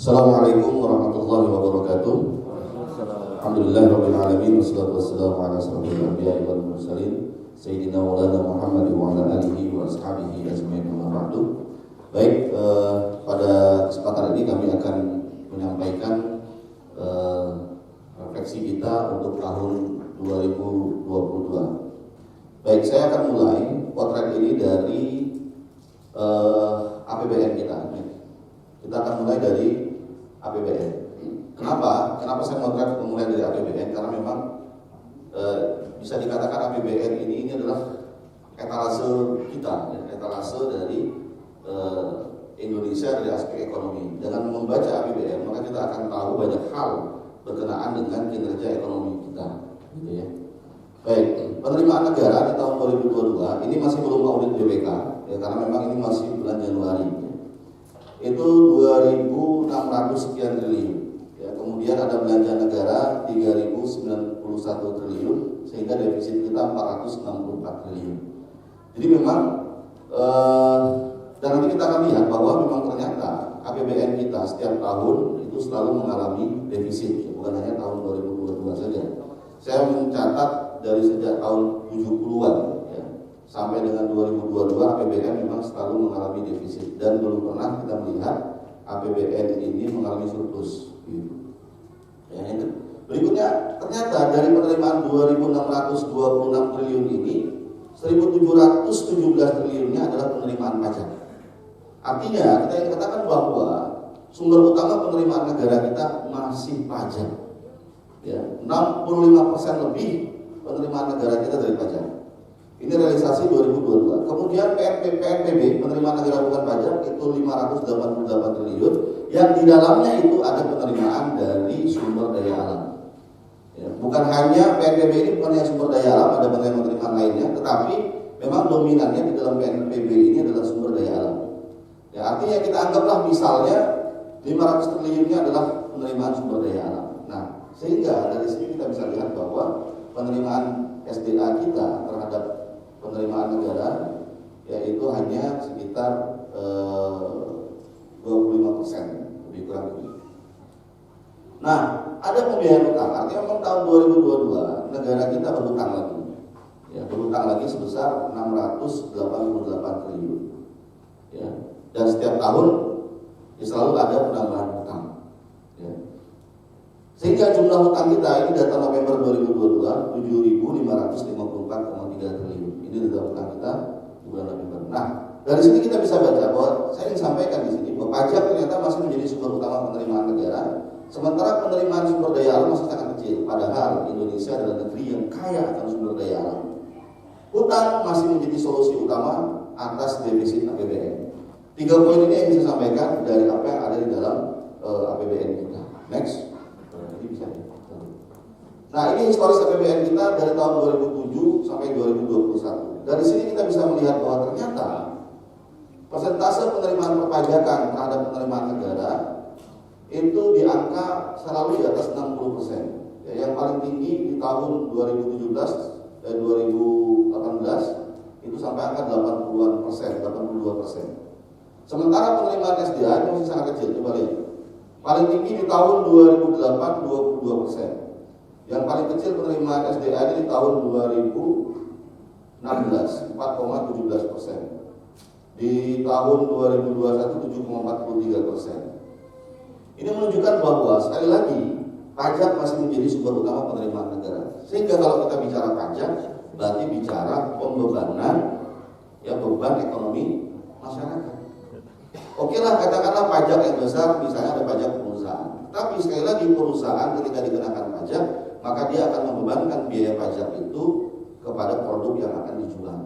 Assalamualaikum warahmatullahi wabarakatuh. Alhamdulillahirabbil alamin wassalatu wassalamu ala asyrofil anbiya'i wal mursalin sayyidina maulana Muhammad wa ala alihi wa ashabihi ajmain amma ba'du. Baik, pada kesempatan ini kami akan menyampaikan refleksi kita untuk tahun 2022. Baik, saya akan mulai potret ini dari APBN kita. Kita akan mulai dari APBN. Kenapa saya memulai dari APBN? Karena memang bisa dikatakan APBN ini adalah etalase kita, etalase dari Indonesia dari aspek ekonomi. Dengan membaca APBN, maka kita akan tahu banyak hal berkenaan dengan kinerja ekonomi kita, gitu ya. Baik, penerimaan negara di tahun 2022 ini masih belum audit BPK, ya, karena memang ini masih bulan Januari. Itu 2.600 sekian triliun. Ya, kemudian ada belanja negara 3.091 triliun, sehingga defisit kita 464 triliun. Jadi memang dan nanti kita akan lihat bahwa memang ternyata APBN kita setiap tahun itu selalu mengalami defisit, ya, bukan hanya tahun 2022 saja. Saya mencatat dari sejak tahun 70-an ya, sampai dengan 2022 APBN memang selalu mengalami defisit dan belum pernah kita melihat APBN ini mengalami surplus. Gitu. Ya, berikutnya ternyata dari penerimaan 2.626 triliun ini 1.717 triliunnya adalah penerimaan pajak. Artinya kita ingin katakan bahwa sumber utama penerimaan negara kita masih pajak. Ya, 65% lebih penerimaan negara kita dari pajak. Ini realisasi 2022. Kemudian PNBP penerimaan negara bukan pajak itu 588 triliun, yang di dalamnya itu ada penerimaan dari sumber daya alam. Ya, bukan hanya PNBP ini bukan hanya sumber daya alam, ada penerimaan lainnya, tetapi memang dominannya di dalam PNBP ini adalah sumber daya alam. Ya, artinya kita anggaplah misalnya 500 triliunnya adalah penerimaan sumber daya alam. Nah, sehingga dari sini kita bisa lihat bahwa penerimaan SDA kita terhadap penerimaan negara yaitu hanya sekitar 25%, lebih kurang begitu. Nah, ada pembiayaan utang. Artinya memang tahun 2022 negara kita berhutang lagi. Ya, berhutang lagi sebesar 688 triliun. Ya, dan setiap tahun ya, selalu ada penambahan hutang. Ya. Sehingga jumlah hutang kita ini data November 2022 7.554,3 triliun. Ini data hutang kita bulan November. Nah, dari sini kita bisa baca bahwa saya ingin sampaikan di sini bahwa pajak ternyata masih menjadi sumber utama penerimaan negara, sementara penerimaan sumber daya alam masih sangat kecil. Padahal Indonesia adalah negeri yang kaya akan sumber daya alam. Hutang masih menjadi solusi utama atas defisit APBN. 3 poin ini yang saya sampaikan dari apa yang ada di dalam APBN kita. Next. Nah, ini historis APBN kita dari tahun 2007 sampai 2021. Dari sini kita bisa melihat bahwa ternyata persentase penerimaan perpajakan terhadap penerimaan negara itu di angka selalu di atas 60%. Ya, yang paling tinggi di tahun 2017 dan 2018 itu sampai angka 80%, 82%. Sementara penerimaan SDA itu masih sangat kecil. Coba lihat. Paling tinggi di tahun 2008 22%. Yang paling kecil penerimaan SDA ini di tahun 2016 4,17%. Di tahun 2021 7,43%. Ini menunjukkan bahwa sekali lagi pajak masih menjadi sumber utama penerimaan negara. Sehingga kalau kita bicara pajak berarti bicara pembebanan ya, beban ekonomi masyarakat. Oke lah, katakanlah pajak yang besar, misalnya ada pajak perusahaan. Tapi sekali lagi perusahaan ketika dikenakan pajak, maka dia akan membebankan biaya pajak itu kepada produk yang akan dijual.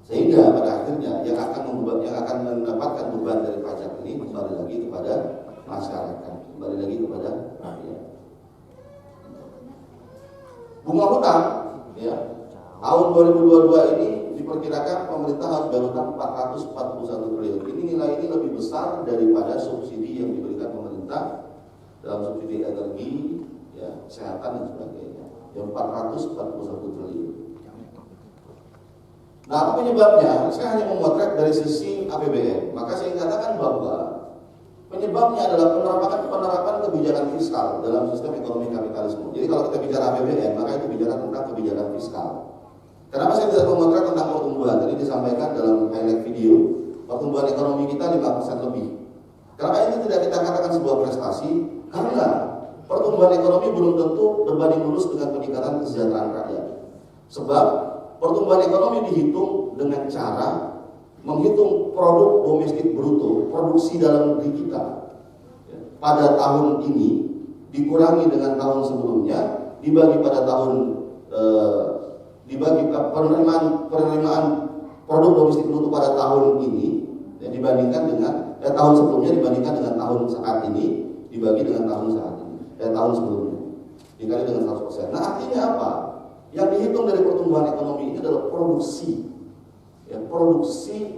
Sehingga pada akhirnya yang akan mendapatkan beban dari pajak ini kembali lagi kepada masyarakat, kembali lagi kepada rakyat. Bunga hutang, ya, tahun 2022 ini diperkirakan pemerintah harus berhutang 441 triliun. Ini nilai ini lebih besar daripada subsidi yang diberikan pemerintah dalam subsidi energi, ya, kesehatan dan sebagainya. Yang 441 triliun. Nah, apa penyebabnya? Saya hanya memotret dari sisi APBN. Maka saya katakan bahwa Penyebabnya adalah penerapan kebijakan fiskal dalam sistem ekonomi kapitalisme. Jadi kalau kita bicara APBN, maka itu bicara tentang kebijakan fiskal. Kenapa saya tidak memotret tentang pertumbuhan? Tadi disampaikan dalam highlight video, pertumbuhan ekonomi kita 5% lebih. Kenapa ini tidak kita katakan sebuah prestasi? Karena pertumbuhan ekonomi belum tentu berbanding lurus dengan peningkatan kesejahteraan rakyat. Sebab pertumbuhan ekonomi dihitung dengan cara menghitung produk domestik bruto, produksi dalam negeri kita pada tahun ini dikurangi dengan tahun sebelumnya, dibagi pada tahun dibagi penerimaan produk domestik bruto pada tahun ini dibandingkan dengan tahun sebelumnya dibandingkan dengan tahun saat ini dibagi dengan tahun saat ini tahun sebelumnya dikali dengan 100%. Nah, artinya apa? Yang dihitung dari pertumbuhan ekonomi ini adalah produksi. Produksi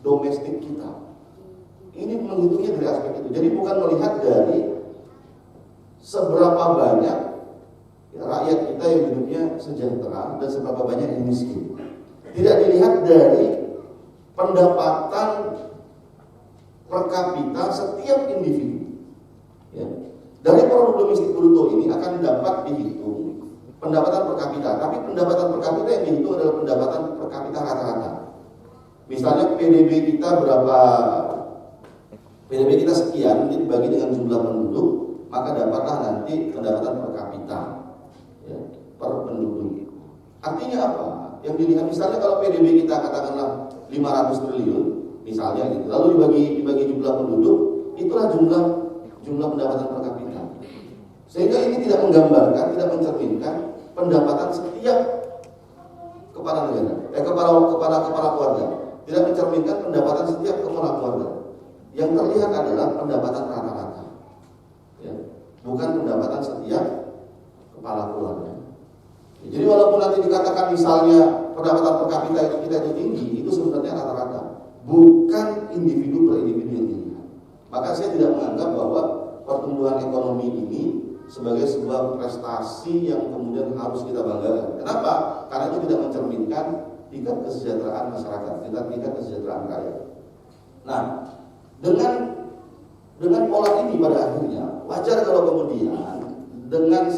domestik kita. Ini menghitungnya dari aspek itu. Jadi bukan melihat dari seberapa banyak rakyat kita yang hidupnya sejahtera dan seberapa banyak yang miskin. Tidak dilihat dari pendapatan per kapita setiap individu. Ya. Dari produk domestik bruto ini akan dapat dihitung pendapatan per kapita. Tapi pendapatan per kapita yang dihitung adalah pendapatan per kapita rata-rata. Misalnya PDB kita berapa? PDB kita sekian, ini dibagi dengan jumlah penduduk, maka dapatlah nanti pendapatan per kapita ya, per penduduk. Artinya apa? Yang dilihat misalnya kalau PDB kita katakanlah 500 triliun, misalnya gitu, lalu dibagi jumlah penduduk, itulah jumlah pendapatan per kapita. Sehingga ini tidak menggambarkan, tidak mencerminkan pendapatan setiap kepala negara, kepala keluarga. Tidak mencerminkan pendapatan setiap kepala keluarga. Yang terlihat adalah pendapatan rata-rata, ya, bukan pendapatan setiap kepala keluarga. Jadi walaupun nanti dikatakan misalnya pendapatan per kapita kita itu tinggi, itu sebenarnya rata-rata, bukan individu per individu yang dilihat. Maka saya tidak menganggap bahwa pertumbuhan ekonomi ini sebagai sebuah prestasi yang kemudian harus kita banggakan. Kenapa? Karena itu tidak mencerminkan tingkat kesejahteraan masyarakat, tingkat kesejahteraan rakyat. Nah, dengan pola ini pada akhirnya wajar kalau kemudian dengan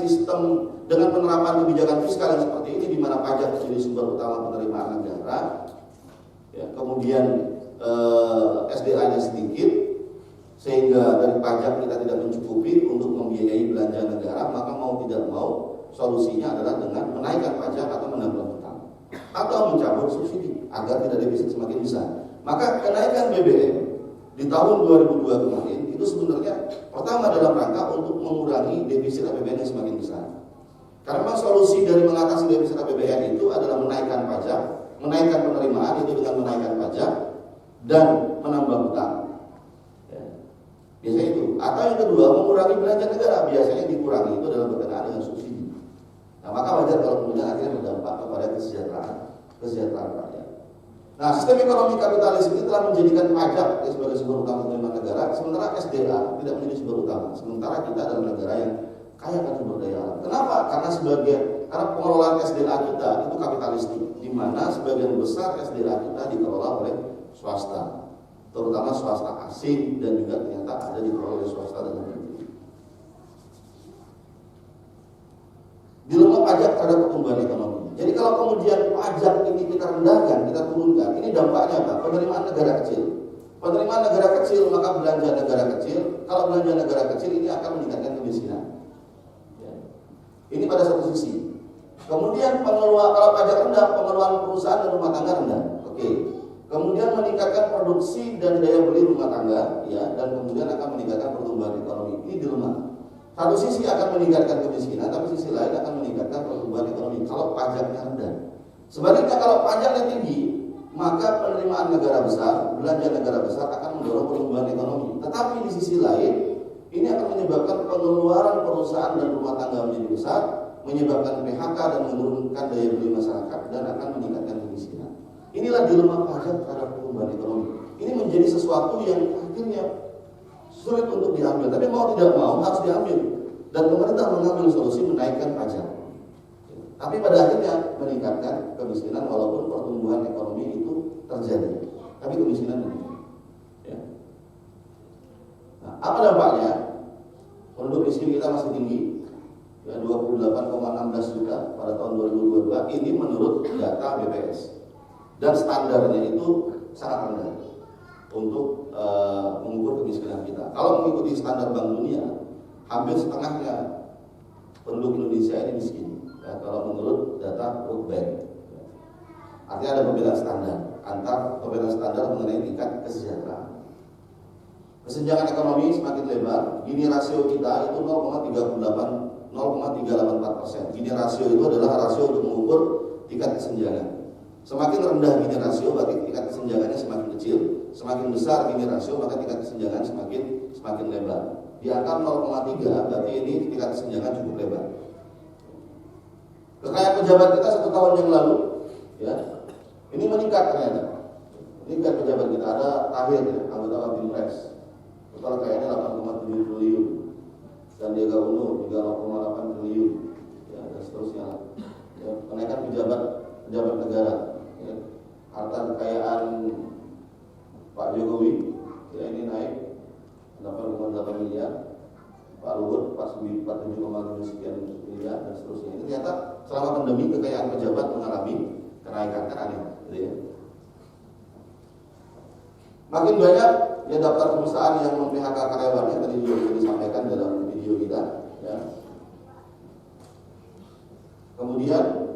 penerapan kebijakan fiskal yang seperti ini, di mana pajak menjadi sumber utama penerimaan negara, ya, kemudian SDA-nya sedikit, sehingga dari pajak kita tidak mencukupi untuk membiayai belanja negara, maka mau tidak mau solusinya adalah dengan menaikkan pajak atau menambah hutang atau mencabut subsidi agar tidak defisit semakin besar. Maka kenaikan BBM di tahun 2002 kemarin itu sebenarnya pertama dalam rangka untuk mengurangi defisit APBN yang semakin besar. Karena solusi dari mengatasi defisit APBN itu adalah menaikkan pajak, menaikkan penerimaan itu dengan menaikkan pajak dan menambah hutang. Ya. Biasanya itu. Atau yang kedua, mengurangi belanja negara. Biasanya dikurangi itu dalam berkenaan dengan subsidi. Nah, maka wajar kalau kemudian akhirnya berdampak kepada kesejahteraan rakyat. Nah, sistem ekonomi kapitalis ini telah menjadikan pajak sebagai sumber utama penerimaan negara, sementara SDA tidak menjadi sumber utama. Sementara kita adalah negara yang kaya akan sumber daya alam. Kenapa? Karena pengelolaan SDA kita itu kapitalistik, di mana sebagian besar SDA kita dikelola oleh swasta, terutama swasta asing dan juga ternyata ada dikelola oleh swasta dalam negeri. Dilema pajak terhadap pertumbuhan ekonomi. Jadi kalau kemudian pajak ini kita rendahkan, kita turunkan, ini dampaknya apa? Penerimaan negara kecil. Penerimaan negara kecil, maka belanja negara kecil. Kalau belanja negara kecil ini akan meningkatkan kemiskinan. Ya. Ini pada satu sisi. Kemudian kalau pajak rendah, pengeluaran perusahaan dan rumah tangga rendah. Oke. Kemudian meningkatkan produksi dan daya beli rumah tangga, ya, dan kemudian akan meningkatkan pertumbuhan ekonomi. Ini dilema. Satu sisi akan meningkatkan kemiskinan, tapi sisi lain akan meningkatkan pertumbuhan ekonomi kalau pajaknya rendah. Sebaliknya kalau pajaknya tinggi, maka penerimaan negara besar, belanja negara besar akan mendorong pertumbuhan ekonomi. Tetapi di sisi lain, ini akan menyebabkan pengeluaran perusahaan dan rumah tangga menjadi besar, menyebabkan PHK dan menurunkan daya beli masyarakat dan akan meningkatkan kemiskinan. Inilah dilema pajak terhadap pertumbuhan ekonomi. Ini menjadi sesuatu yang akhirnya sulit untuk diambil, tapi mau tidak mau harus diambil. Dan pemerintah mengambil solusi menaikkan pajak. Tapi pada akhirnya meningkatkan kemiskinan walaupun pertumbuhan ekonomi itu terjadi. Tapi kemiskinan meningkat. Ya. Nah, Apa dampaknya? Penduduk miskin kita masih tinggi, ya 28,16 juta pada tahun 2022. Ini menurut data BPS. Dan standarnya itu sangat rendah untuk mengukur kemiskinan kita. Kalau mengikuti standar Bank Dunia, hampir setengahnya penduduk Indonesia ini miskin. Ya, kalau menurut data World Bank. Artinya ada perbedaan standar perbedaan standar mengenai tingkat kesejahteraan. Kesenjangan ekonomi semakin lebar. Gini rasio kita itu 0,38%. Gini rasio itu adalah rasio untuk mengukur tingkat kesenjangan. Semakin rendah gini rasio berarti tingkat kesenjangannya semakin kecil. Semakin besar gini rasio maka tingkat kesenjangan semakin lebar. Di angka 0,3 berarti ini tingkat kesenjangan cukup lebar. Kekayaan pejabat kita 1 tahun yang lalu, ya, ini meningkat ternyata. Meningkat pejabat kita. Ada Tahir, ya, anggota Watim Pres. Total kayaknya 8,7 triliun. Sandiaga Uno 3,8 triliun. Ya, dan seterusnya. Ya, kenaikan pejabat negara. Ya. Harta kekayaan Pak Jokowi, ya, ini naik 8,8 miliar. Pak Luhut 47,7 sekian miliar dan seterusnya. Ini ternyata selama pandemi kekayaan pejabat mengalami kenaikan, kan aneh, gitu ya. Makin banyak ya daftar perusahaan yang mem-PHK karyawannya, tadi juga sudah disampaikan dalam video kita, ya. Kemudian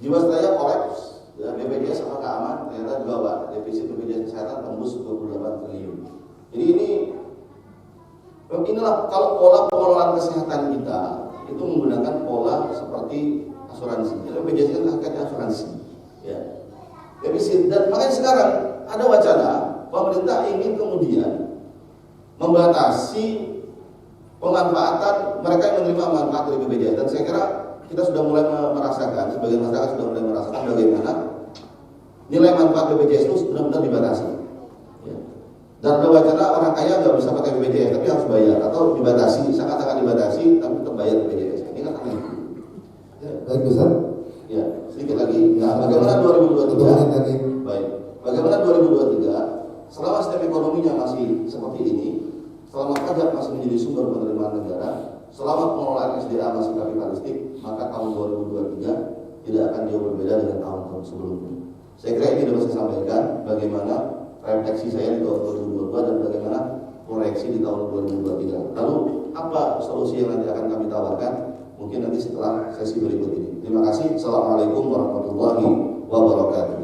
Jiwasraya kolaps, ya, BPJS sama keaman ternyata juga Pak, defisit BPJS kesehatan tembus 28 triliun. Jadi inilah kalau pola pengelolaan kesehatan kita itu menggunakan pola seperti asuransi. Jadi BPJS kan hakikatnya asuransi, ya. Defisit, dan makanya sekarang ada wacana pemerintah ingin kemudian membatasi pemanfaatan mereka yang menerima manfaat dari BPJS, dan saya kira kita sudah mulai merasakan, sebagian masyarakat sudah mulai merasakan bagaimana nilai manfaat BPJS itu benar-benar dibatasi. Ya. Dan ada wacana orang kaya nggak bisa pakai BPJS tapi harus bayar, atau dibatasi, sangat-sangat dibatasi tapi tetap bayar BPJS. Ini kan aneh. Ya, baik Ustaz. Ya, sedikit lagi. Nah, bagaimana 2023? Baik. Bagaimana 2023? Selama sistem ekonominya masih seperti ini, selama pajak masih menjadi sumber penerimaan negara, selama pengelolaan SDA masih kapitalistik, maka tahun 2023 tidak akan jauh berbeda dengan tahun-tahun sebelumnya. Saya kira ini dapat saya sampaikan bagaimana refleksi saya di tahun 2022 dan bagaimana proyeksi di tahun 2023. Lalu apa solusi yang nanti akan kami tawarkan? Mungkin nanti setelah sesi berikut ini. Terima kasih. Assalamualaikum warahmatullahi wabarakatuh.